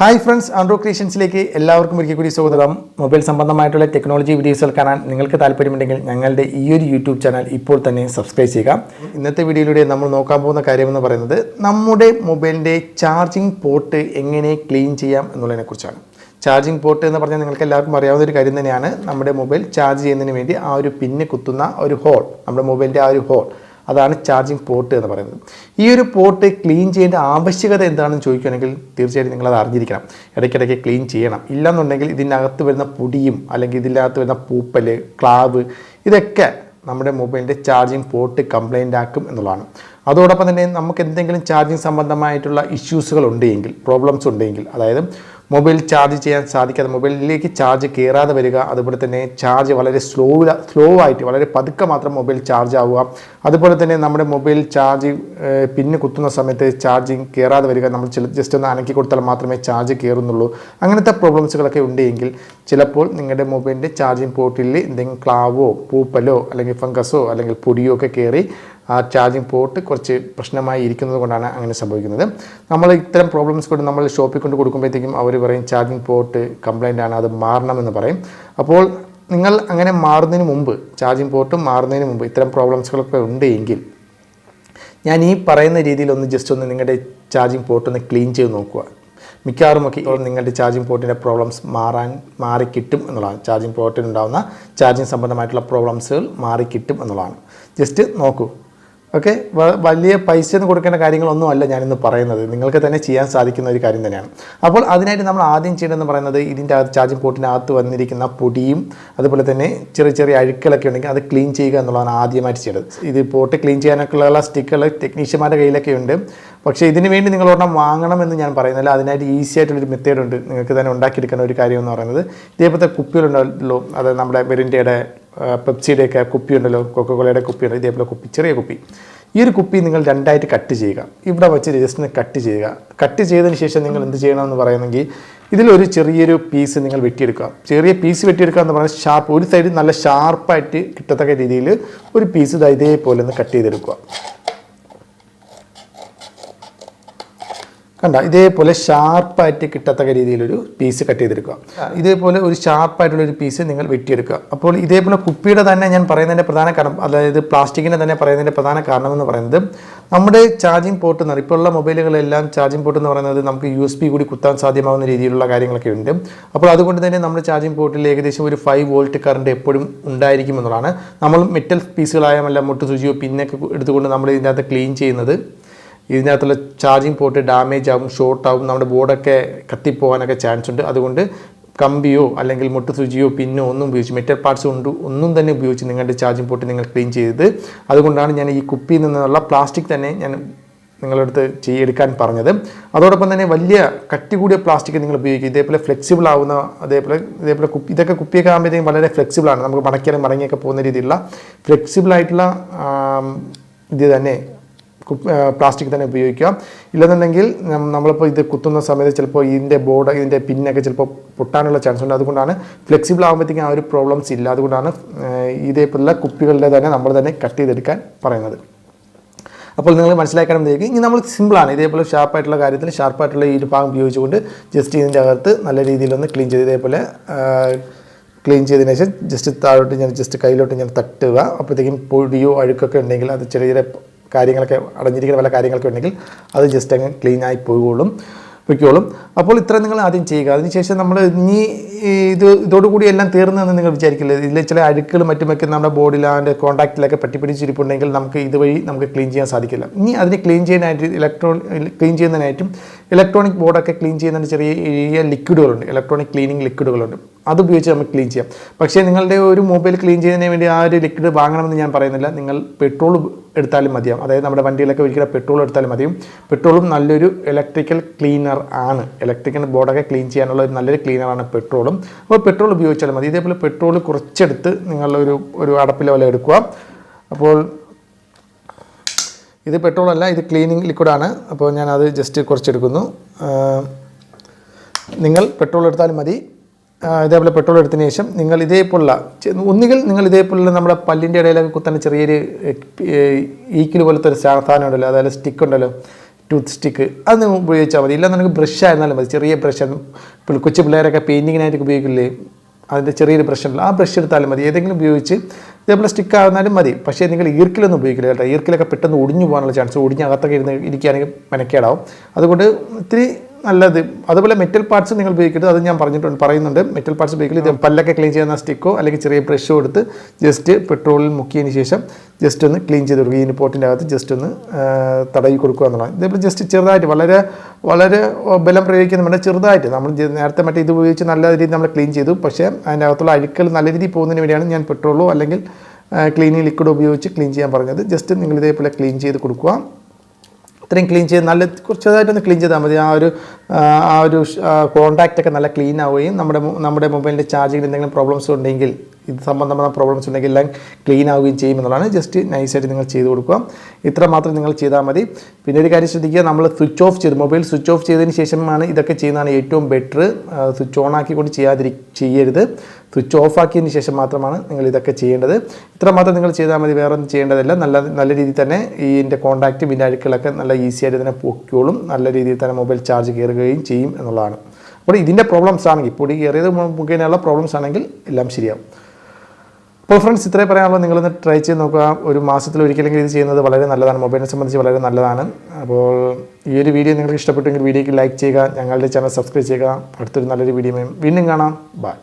Hi friends, ആൻഡ്രോ ക്രിയേഷൻസിലേക്ക് എല്ലാവർക്കും ഒരിക്കൽ കൂടി സ്വാഗതം. മൊബൈൽ സംബന്ധമായിട്ടുള്ള ടെക്നോളജി വീഡിയോസുകൾ കാണാൻ നിങ്ങൾക്ക് താല്പര്യമുണ്ടെങ്കിൽ ഞങ്ങളുടെ ഈ ഒരു യൂട്യൂബ് ചാനൽ ഇപ്പോൾ തന്നെ സബ്സ്ക്രൈബ് ചെയ്യുക. ഇന്നത്തെ വീഡിയോയിലൂടെ നമ്മൾ നോക്കാൻ പോകുന്ന കാര്യമെന്ന് പറയുന്നത് നമ്മുടെ മൊബൈലിൻ്റെ ചാർജിങ് പോർട്ട് എങ്ങനെ ക്ലീൻ ചെയ്യാം എന്നുള്ളതിനെക്കുറിച്ചാണ്. ചാർജിങ് പോർട്ട് എന്ന് പറഞ്ഞാൽ നിങ്ങൾക്ക് എല്ലാവർക്കും അറിയാവുന്ന ഒരു കാര്യം തന്നെയാണ്. നമ്മുടെ മൊബൈൽ ചാർജ് ചെയ്യുന്നതിന് വേണ്ടി ആ ഒരു പിന്ന് കുത്തുന്ന ഒരു ഹോൾ, നമ്മുടെ മൊബൈലിൻ്റെ ആ ഒരു ഹോൾ, അതാണ് ചാർജിങ് പോർട്ട് എന്ന് പറയുന്നത്. ഈ ഒരു പോർട്ട് ക്ലീൻ ചെയ്യേണ്ട ആവശ്യകത എന്താണെന്ന് ചോദിക്കുകയാണെങ്കിൽ തീർച്ചയായിട്ടും നിങ്ങളത് അറിഞ്ഞിരിക്കണം. ഇടയ്ക്കിടയ്ക്ക് ക്ലീൻ ചെയ്യണം. ഇല്ലെന്നുണ്ടെങ്കിൽ ഇതിനകത്ത് വരുന്ന പൊടിയും അല്ലെങ്കിൽ ഇതിനകത്ത് വരുന്ന പൂപ്പൽ, ക്ലാവ്, ഇതൊക്കെ നമ്മുടെ മൊബൈലിൻ്റെ ചാർജിങ് പോർട്ട് കംപ്ലൈൻ്റ് ആക്കും എന്നുള്ളതാണ്. അതോടൊപ്പം തന്നെ നമുക്ക് എന്തെങ്കിലും ചാർജിങ് സംബന്ധമായിട്ടുള്ള ഇഷ്യൂസുകൾ ഉണ്ടെങ്കിൽ, പ്രോബ്ലംസ് ഉണ്ടെങ്കിൽ, അതായത് മൊബൈൽ ചാർജ് ചെയ്യാൻ സാധിക്കാതെ, മൊബൈലിലേക്ക് ചാർജ് കയറാതെ വരിക, അതുപോലെ തന്നെ ചാർജ് വളരെ സ്ലോ ആയിട്ട് വളരെ പതുക്കെ മാത്രം മൊബൈൽ ചാർജ് ആവുക, അതുപോലെ തന്നെ നമ്മുടെ മൊബൈൽ ചാർജ് പിന്ന് കുത്തുന്ന സമയത്ത് ചാർജിങ് കയറാതെ വരിക, നമ്മൾ ജസ്റ്റ് ഒന്ന് അനക്കി കൊടുത്താൽ മാത്രമേ ചാർജ് കയറുന്നുള്ളൂ. അങ്ങനത്തെ പ്രോബ്ലംസുകളൊക്കെ ഉണ്ടെങ്കിൽ ചിലപ്പോൾ നിങ്ങളുടെ മൊബൈലിൻ്റെ ചാർജിങ് പോർട്ടിൽ എന്തെങ്കിലും ക്ലാവോ പൂപ്പലോ അല്ലെങ്കിൽ ഫംഗസോ അല്ലെങ്കിൽ പൊടിയോ ഒക്കെ കയറി ആ ചാർജിങ് പോർട്ട് കുറച്ച് പ്രശ്നമായി ഇരിക്കുന്നത് കൊണ്ടാണ് അങ്ങനെ സംഭവിക്കുന്നത്. നമ്മൾ ഇത്തരം പ്രോബ്ലംസ് കൊണ്ട് നമ്മൾ ഷോപ്പിൽ കൊണ്ട് കൊടുക്കുമ്പോഴത്തേക്കും അവർ പറയും ചാർജിങ് പോർട്ട് കംപ്ലൈൻ്റ് ആണ്, അത് മാറണമെന്ന് പറയും. അപ്പോൾ നിങ്ങൾ അങ്ങനെ മാറുന്നതിന് മുമ്പ്, ചാർജിങ് പോർട്ട് മാറുന്നതിന് മുമ്പ് ഇത്തരം പ്രോബ്ലംസുകളൊക്കെ ഉണ്ടെങ്കിൽ ഞാൻ ഈ പറയുന്ന രീതിയിൽ ജസ്റ്റ് ഒന്ന് നിങ്ങളുടെ ചാർജിങ് പോർട്ട് ഒന്ന് ക്ലീൻ ചെയ്ത് നോക്കുക. മിക്കവാറുമൊക്കെ നിങ്ങളുടെ ചാർജിങ് പോർട്ടിൻ്റെ പ്രോബ്ലംസ് മാറിക്കിട്ടും എന്നുള്ളതാണ്. ചാർജിങ് പോർട്ടിനുണ്ടാകുന്ന ചാർജിങ് സംബന്ധമായിട്ടുള്ള പ്രോബ്ലംസുകൾ മാറിക്കിട്ടും എന്നുള്ളതാണ്. ജസ്റ്റ് നോക്കൂ. ഓക്കെ, വലിയ പൈസ ഒന്നും കൊടുക്കേണ്ട കാര്യങ്ങളൊന്നും അല്ല ഞാനിന്ന് പറയുന്നത്, നിങ്ങൾക്ക് തന്നെ ചെയ്യാൻ സാധിക്കുന്ന ഒരു കാര്യം തന്നെയാണ്. അപ്പോൾ അതിനായിട്ട് നമ്മൾ ആദ്യം ചെയ്യേണ്ടതെന്ന് പറയുന്നത് ഇതിൻ്റെ അകത്ത് ചാർജിങ് പോർട്ടിനകത്ത് വന്നിരിക്കുന്ന പൊടിയും അതുപോലെ തന്നെ ചെറിയ ചെറിയ അഴുക്കുകളൊക്കെ ഉണ്ടെങ്കിൽ അത് ക്ലീൻ ചെയ്യുക എന്നുള്ളതാണ് ആദ്യമായിട്ട് ചെയ്യേണ്ടത്. ഇത് പോർട്ട് ക്ലീൻ ചെയ്യാനൊക്കെയുള്ള സ്റ്റിക്കുകൾ ടെക്നീഷ്യന്മാരുടെ കയ്യിലൊക്കെ ഉണ്ട്. പക്ഷേ ഇതിന് വേണ്ടി നിങ്ങൾ ഒരെണ്ണം വാങ്ങണമെന്ന് ഞാൻ പറയുന്നില്ല. അതിനായിട്ട് ഈസി ആയിട്ടുള്ളൊരു മെത്തേഡുണ്ട്, നിങ്ങൾക്ക് തന്നെ ഉണ്ടാക്കിയെടുക്കുന്ന ഒരു കാര്യം എന്ന് പറയുന്നത്. ഇതേപോലത്തെ കുപ്പികളുണ്ടല്ലോ, അത് നമ്മുടെ മെറിൻ്റെയുടെ പെപ്സിയുടെയൊക്കെ കുപ്പി ഉണ്ടല്ലോ, കൊക്കക്കോളയുടെ കുപ്പിയുണ്ട്, ഇതേപോലെ കുപ്പി, ചെറിയ കുപ്പി. ഈ ഒരു കുപ്പി നിങ്ങൾ രണ്ടായിട്ട് കട്ട് ചെയ്യുക. ഇവിടെ വെച്ച് ജസ്റ്റ് കട്ട് ചെയ്യുക. കട്ട് ചെയ്തതിന് ശേഷം നിങ്ങൾ എന്ത് ചെയ്യണമെന്ന് പറയുന്നെങ്കിൽ ഇതിലൊരു ചെറിയൊരു പീസ് നിങ്ങൾ വെട്ടിയെടുക്കുക. ചെറിയ പീസ് വെട്ടിയെടുക്കുക എന്ന് പറഞ്ഞാൽ ഷാർപ്പ്, ഒരു സൈഡ് നല്ല ഷാർപ്പായിട്ട് കിട്ടത്തക്ക രീതിയിൽ ഒരു പീസ് ഇതേപോലെ ഒന്ന് കട്ട് ചെയ്തെടുക്കുക. കണ്ട, ഇതേപോലെ ഷാർപ്പായിട്ട് കിട്ടത്തക്ക രീതിയിലൊരു പീസ് കട്ട് ചെയ്തെടുക്കുക. ഇതേപോലെ ഒരു ഷാർപ്പായിട്ടുള്ളൊരു പീസ് നിങ്ങൾ വെട്ടിയെടുക്കുക. അപ്പോൾ ഇതേപോലെ കുപ്പിയുടെ തന്നെ ഞാൻ പറയുന്നതിൻ്റെ പ്രധാന കാരണം, അതായത് പ്ലാസ്റ്റിക്കിൻ്റെ തന്നെ പറയുന്നതിൻ്റെ പ്രധാന കാരണം എന്ന് പറയുന്നത് നമ്മുടെ ചാർജിങ് പോർട്ട് എന്ന് പറയും. ഇപ്പോൾ ഉള്ള മൊബൈലുകളെല്ലാം ചാർജിങ് പോർട്ട് എന്ന് പറയുന്നത് നമുക്ക് USB കൂടി കുത്താൻ സാധ്യമാകുന്ന രീതിയിലുള്ള കാര്യങ്ങളൊക്കെ ഉണ്ട്. അപ്പോൾ അതുകൊണ്ട് തന്നെ നമ്മുടെ ചാർജിങ് പോർട്ടിൽ ഏകദേശം ഒരു 5 വോൾട്ട് കറണ്ട് എപ്പോഴും ഉണ്ടായിരിക്കും എന്നുള്ളതാണ്. നമ്മൾ മെറ്റൽ പീസുകളായ മുട്ട് സൂചിയോ പിന്നൊക്കെ എടുത്തുകൊണ്ട് നമ്മൾ ഇതിൻ്റെ അകത്ത് ക്ലീൻ ചെയ്യുന്നത്, ഇതിനകത്തുള്ള ചാർജിങ് പോർട്ട് ഡാമേജ് ആവും, ഷോർട്ട് ആവും, നമ്മുടെ ബോർഡൊക്കെ കത്തിപ്പോകാനൊക്കെ ചാൻസ് ഉണ്ട്. അതുകൊണ്ട് കമ്പിയോ അല്ലെങ്കിൽ മുട്ട് സൂചിയോ പിന്നോ ഒന്നും ഉപയോഗിച്ച്, മെറ്റൽ പാർട്സ് കൊണ്ട് ഒന്നും തന്നെ ഉപയോഗിച്ച് നിങ്ങളുടെ ചാർജിങ് പോർട്ട് നിങ്ങൾ ക്ലീൻ ചെയ്ത്, അതുകൊണ്ടാണ് ഞാൻ ഈ കുപ്പിയിൽ നിന്നുള്ള പ്ലാസ്റ്റിക് തന്നെ ഞാൻ നിങ്ങളടുത്ത് എടുക്കാൻ പറഞ്ഞത്. അതോടൊപ്പം തന്നെ വലിയ കട്ടി കൂടിയ പ്ലാസ്റ്റിക് നിങ്ങൾ ഉപയോഗിക്കുക. ഇതേപോലെ ഫ്ലെക്സിബിൾ ആവുന്ന, ഇതേപോലെ കുപ്പി, ഇതൊക്കെ കുപ്പിയൊക്കെ ആകുമ്പോഴത്തേക്കും വളരെ ഫ്ലെക്സിബിളാണ്, നമുക്ക് മടക്കിയാലും മടങ്ങിയൊക്കെ പോകുന്ന രീതിയിലുള്ള ഫ്ലെക്സിബിളായിട്ടുള്ള ഇത് തന്നെ പ്ലാസ്റ്റിക് തന്നെ ഉപയോഗിക്കുക. ഇല്ലെന്നുണ്ടെങ്കിൽ നമ്മളിപ്പോൾ ഇത് കുത്തുന്ന സമയത്ത് ചിലപ്പോൾ ഇതിൻ്റെ ബോർഡ്, ഇതിൻ്റെ പിന്നൊക്കെ ചിലപ്പോൾ പൊട്ടാനുള്ള ചാൻസ് ഉണ്ട്. അതുകൊണ്ടാണ് ഫ്ലെക്സിബിൾ ആകുമ്പോഴത്തേക്കും ആ ഒരു പ്രോബ്ലംസ് ഇല്ല. അതുകൊണ്ടാണ് ഇതേപോലുള്ള കുപ്പികളുടെ തന്നെ നമ്മൾ തന്നെ കട്ട് ചെയ്തെടുക്കാൻ പറയുന്നത്. അപ്പോൾ നിങ്ങൾ മനസ്സിലാക്കണമെന്നേക്കും ഇനി നമ്മൾ സിമ്പിളാണ്. ഇതേപോലെ ഷാർപ്പായിട്ടുള്ള കാര്യത്തിൽ ഷാർപ്പായിട്ടുള്ള ഈ ഒരു ഭാഗം ഉപയോഗിച്ചുകൊണ്ട് ജസ്റ്റ് ഇതിൻ്റെ അകത്ത് നല്ല രീതിയിലൊന്ന് ക്ലീൻ ചെയ്ത്, ഇതേപോലെ ക്ലീൻ ചെയ്തതിന് ശേഷം ജസ്റ്റ് താഴോട്ട് ഞാൻ ജസ്റ്റ് കയ്യിലോട്ട് ഞാൻ തട്ടുക. അപ്പോഴത്തേക്കും പൊടിയോ അഴുക്കൊക്കെ ഉണ്ടെങ്കിൽ, അത് ചെറിയ ചെറിയ കാര്യങ്ങളൊക്കെ അടഞ്ഞിരിക്കുന്ന പല കാര്യങ്ങളൊക്കെ ഉണ്ടെങ്കിൽ അത് ജസ്റ്റ് അങ്ങ് ക്ലീനായി പൊയ്ക്കോളും. അപ്പോൾ ഇത്ര നിങ്ങൾ ആദ്യം ചെയ്യുക. അതിനുശേഷം നമ്മൾ ഇനി ഇതോടുകൂടി എല്ലാം തീർന്നതെന്ന് നിങ്ങൾ വിചാരിക്കില്ല. ഇതിൽ ചില അഴുക്കുകൾ മറ്റുമൊക്കെ നമ്മുടെ ബോഡിയിൽ അതിൻ്റെ കോൺടാക്റ്റിലൊക്കെ പറ്റിപ്പിടിച്ചിരിപ്പുണ്ടെങ്കിൽ നമുക്ക് ഇതുവഴി നമുക്ക് ക്ലീൻ ചെയ്യാൻ സാധിക്കില്ല. ഇനി അതിനെ ക്ലീൻ ചെയ്യുന്നതിനായിട്ടും ഇലക്ട്രോണിക് ബോർഡൊക്കെ ക്ലീൻ ചെയ്യുന്നതിന് ചെറിയ ലിക്വിഡുകളുണ്ട്, ഇലക്ട്രോണിക് ക്ലീനിങ് ലിക്വിഡുകളുണ്ട്. അതുപയോഗിച്ച് നമുക്ക് ക്ലീൻ ചെയ്യാം. പക്ഷേ നിങ്ങളുടെ ഒരു മൊബൈൽ ക്ലീൻ ചെയ്യുന്നതിന് വേണ്ടി ആ ഒരു ലിക്വിഡ് വാങ്ങണമെന്ന് ഞാൻ പറയുന്നില്ല. നിങ്ങൾ പെട്രോൾ എടുത്താലും മതിയാവും. അതായത് നമ്മുടെ വണ്ടിയിലൊക്കെ ഒരിക്കലും പെട്രോൾ എടുത്താലും മതിയും. പെട്രോളും നല്ലൊരു ഇലക്ട്രിക്കൽ ക്ലീനർ ആണ്. ഇലക്ട്രിക്കൽ ബോർഡൊക്കെ ക്ലീൻ ചെയ്യാനുള്ള ഒരു നല്ലൊരു ക്ലീനറാണ് പെട്രോളും. അപ്പോൾ പെട്രോൾ ഉപയോഗിച്ചാലും മതി. ഇതേപോലെ പെട്രോൾ കുറച്ചെടുത്ത് നിങ്ങളൊരു അടപ്പിലെ പോലെ എടുക്കുക. അപ്പോൾ ഇത് പെട്രോളല്ല, ഇത് ക്ലീനിങ് ലിക്വിഡാണ്. അപ്പോൾ ഞാനത് ജസ്റ്റ് കുറച്ചെടുക്കുന്നു. നിങ്ങൾ പെട്രോൾ എടുത്താലും മതി. ഇതേപോലെ പെട്രോൾ എടുത്തതിന് ശേഷം നിങ്ങൾ ഇതേപോലുള്ള ഒന്നുകിൽ നിങ്ങൾ ഇതേപോലുള്ള നമ്മുടെ പല്ലിൻ്റെ ഇടയിലൊക്കെ കുത്താൻ ചെറിയൊരു ഈക്കിൽ പോലത്തെ ഒരു സാധനം ഉണ്ടല്ലോ, അതായത് സ്റ്റിക്ക് ഉണ്ടല്ലോ, ടൂത്ത് സ്റ്റിക്ക് അത് നിങ്ങൾ ഉപയോഗിച്ചാൽ മതി. ഇല്ലാന്നുണ്ടെങ്കിൽ ബ്രഷ് ആയിരുന്നാലും മതി. ചെറിയ ബ്രഷ്, കൊച്ചു പിള്ളേരൊക്കെ പെയിൻറ്റിങ്ങിനായിട്ട് ഉപയോഗിക്കില്ലേ, അതിൻ്റെ ചെറിയൊരു ബ്രഷ് ഉണ്ടല്ലോ, ആ ബ്രഷ് എടുത്താലും മതി. ഏതെങ്കിലും ഉപയോഗിച്ച് ഇതേപോലെ സ്റ്റിക്ക് ആകുന്നാലും മതി. പക്ഷേ നിങ്ങൾ ഈർക്കിലൊന്നും ഉപയോഗിക്കില്ല കേട്ടോ. ഈർക്കിലൊക്കെ പെട്ടെന്ന് ഒടിഞ്ഞു പോകാനുള്ള ചാൻസ്, ഒടിഞ്ഞ് അകത്തൊക്കെ ഇരിക്കുകയാണെങ്കിൽ മെനക്കേടാവും. അതുകൊണ്ട് ഇത്തിരി നല്ലത്. അതുപോലെ മെറ്റൽ പാർട്സ് നിങ്ങൾ ഉപയോഗിക്കരുത്. അത് ഞാൻ പറയുന്നുണ്ട്. മെറ്റൽ പാർട്സ് ഉപയോഗിക്കരുത്. ഇത് പല്ലൊക്കെ ക്ലീൻ ചെയ്യുന്ന സ്റ്റിക്കോ അല്ലെങ്കിൽ ചെറിയ ബ്രഷോ എടുത്ത് ജസ്റ്റ് പെട്രോളിൽ മുക്കിയതിന് ശേഷം ജസ്റ്റ് ഒന്ന് ക്ലീൻ ചെയ്ത് കൊടുക്കുക. ഈ പോട്ടിൻ്റെ അകത്ത് ജസ്റ്റ് ഒന്ന് തടവി കൊടുക്കുക എന്നുള്ളതാണ്. ഇതേപോലെ ജസ്റ്റ് ചെറുതായിട്ട്, വളരെ വളരെ ബലം പ്രയോഗിക്കുന്ന വേണ്ട, ചെറുതായിട്ട്. നമ്മൾ നേരത്തെ മറ്റേ ഇത് ഉപയോഗിച്ച് നല്ല രീതിയിൽ നമ്മൾ ക്ലീൻ ചെയ്തു. പക്ഷേ അതിൻ്റെ അകത്തുള്ള അഴുക്കൽ നല്ല രീതിയിൽ പോകുന്നതിന് വേണ്ടിയാണ് ഞാൻ പെട്രോളോ അല്ലെങ്കിൽ ക്ലീനിങ് ലിക്വിഡോ ഉപയോഗിച്ച് ക്ലീൻ ചെയ്യാൻ പറഞ്ഞത്. ജസ്റ്റ് നിങ്ങൾ ഇതേപോലെ ക്ലീൻ ചെയ്ത് കൊടുക്കുക. ഇത്രയും ക്ലീൻ ചെയ്ത് നല്ല കുറച്ചതായിട്ടൊന്ന് ക്ലീൻ ചെയ്താൽ മതി. ആ ഒരു കോൺടാക്റ്റൊക്കെ നല്ല ക്ലീൻ ആവുകയും നമ്മുടെ മൊബൈലിൻ്റെ ചാർജിങ്ങിൽ എന്തെങ്കിലും പ്രോബ്ലംസ് ഉണ്ടെങ്കിൽ, ഇത് സംബന്ധമായ പ്രോബ്ലംസ് ഉണ്ടെങ്കിൽ എല്ലാം ക്ലീൻ ആവുകയും ചെയ്യുമെന്നുള്ളതാണ്. ജസ്റ്റ് നൈസായിട്ട് നിങ്ങൾ ചെയ്ത് കൊടുക്കുക. ഇത്ര മാത്രം നിങ്ങൾ ചെയ്താൽ മതി. പിന്നെ ഒരു കാര്യം ശ്രദ്ധിക്കുക, നമ്മൾ സ്വിച്ച് ഓഫ് ചെയ്ത്, മൊബൈൽ സ്വിച്ച് ഓഫ് ചെയ്തതിന് ശേഷമാണ് ഇതൊക്കെ ചെയ്യുന്നതാണ് ഏറ്റവും ബെറ്റർ. സ്വിച്ച് ഓൺ ആക്കിക്കൊണ്ട് ചെയ്യരുത്. സ്വിച്ച് ഓഫ് ആക്കിയതിന് ശേഷം മാത്രമാണ് നിങ്ങൾ ഇതൊക്കെ ചെയ്യേണ്ടത്. ഇത്ര മാത്രം നിങ്ങൾ ചെയ്താൽ മതി, വേറെ ഒന്നും ചെയ്യേണ്ടതില്ല. നല്ല രീതിയിൽ തന്നെ ഇതിൻ്റെ കോൺടാക്റ്റ്, പിന്നെ അഴുക്കുകളൊക്കെ നല്ല ഈസി ആയിട്ട് തന്നെ പൊക്കിയോളും. നല്ല രീതിയിൽ തന്നെ മൊബൈൽ ചാർജ് കയറുകയും ചെയ്യും എന്നുള്ളതാണ്. അപ്പോൾ ഇതിൻ്റെ പ്രോബ്ലംസ് ആണെങ്കിൽ, പൊടി കയറിയത് മുഖേനയുള്ള പ്രോബ്ലംസ് ആണെങ്കിൽ എല്ലാം ശരിയാവും. അപ്പോൾ ഫ്രണ്ട്സ്, ഇത്രയും പറയാനുള്ളത്. നിങ്ങളൊന്ന് ട്രൈ ചെയ്ത് നോക്കുക. ഒരു മാസത്തിൽ ഒരിക്കലെങ്കിൽ ഇത് ചെയ്യുന്നത് വളരെ നല്ലതാണ്. മൊബൈലിനെ സംബന്ധിച്ച് വളരെ നല്ലതാണ്. അപ്പോൾ ഈ ഒരു വീഡിയോ നിങ്ങൾക്ക് ഇഷ്ടപ്പെട്ടെങ്കിൽ വീഡിയോയ്ക്ക് ലൈക്ക് ചെയ്യുക, ഞങ്ങളുടെ ചാനൽ സബ്സ്ക്രൈബ് ചെയ്യുക. അടുത്തൊരു നല്ലൊരു വീഡിയോയും വീണ്ടും കാണാം. ബൈ.